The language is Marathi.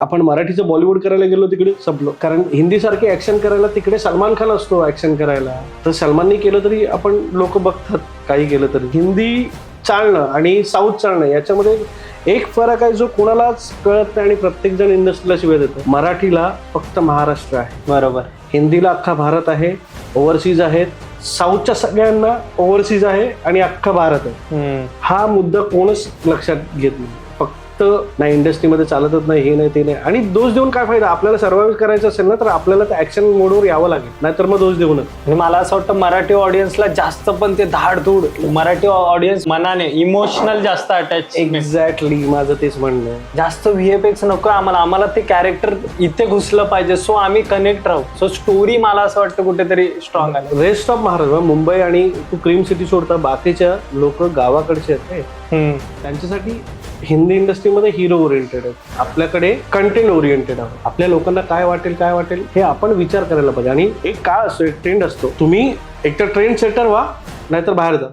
आपण मराठीचं बॉलिवूड करायला गेलो तिकडे संपलो, कारण हिंदी सारखी ऍक्शन करायला तिकडे सलमान खान असतो ऍक्शन करायला. तर सलमाननी केलं तरी आपण लोक बघतात, काही केलं तरी. हिंदी चालणं आणि साऊथ चालणं याच्यामध्ये एक फरक आहे जो कोणालाच कळत नाही आणि प्रत्येक जण इंडस्ट्रीला शिवाय देतो. मराठीला फक्त महाराष्ट्र आहे, बरोबर. हिंदीला अख्खा भारत आहे, ओव्हरसीज आहेत. साऊथच्या सगळ्यांना ओव्हरसीज आहे आणि अख्खा भारत आहे. हा मुद्दा कोणच लक्षात घेत नाही. फक्त नाही इंडस्ट्रीमध्ये चालतच नाही, हे नाही ते नाही. आणि दोष देऊन काय फायदा? आपल्याला सर्व्हाइव्ह करायचं असेल ना तर आपल्याला त्या ऍक्शन मोडवर यावं लागेल, नाहीतर मग दोष देऊ नये. आणि मला असं वाटतं मराठी ऑडियन्सला जास्त पण ते धाडधूड, मराठी ऑडियन्स मनाने इमोशनल जास्त अटॅच. एक्झॅक्टली माझं तेच म्हणणं आहे. जास्त व्हीएफएक्स नको आम्हाला ते कॅरेक्टर इथे घुसलं पाहिजे, सो आम्ही कनेक्ट राहू. सो स्टोरी मला असं वाटतं कुठेतरी स्ट्रॉंग आहे. रेस्ट ऑफ महाराष्ट्र, मुंबई आणि तू क्रीम सिटी सोडता बाकीच्या लोक गावाकडचे आहेत, त्यांच्यासाठी हिंदी इंडस्ट्रीमध्ये हिरो ओरिएंटेड आहे. आपल्याकडे कंटेंट ओरिएंटेड आहे. आपल्या लोकांना काय वाटेल हे आपण विचार करायला पाहिजे. आणि एक काळ असतो, एक ट्रेंड असतो, तुम्ही एकतर ट्रेंड सेटर व्हा नाहीतर बाहेर जा.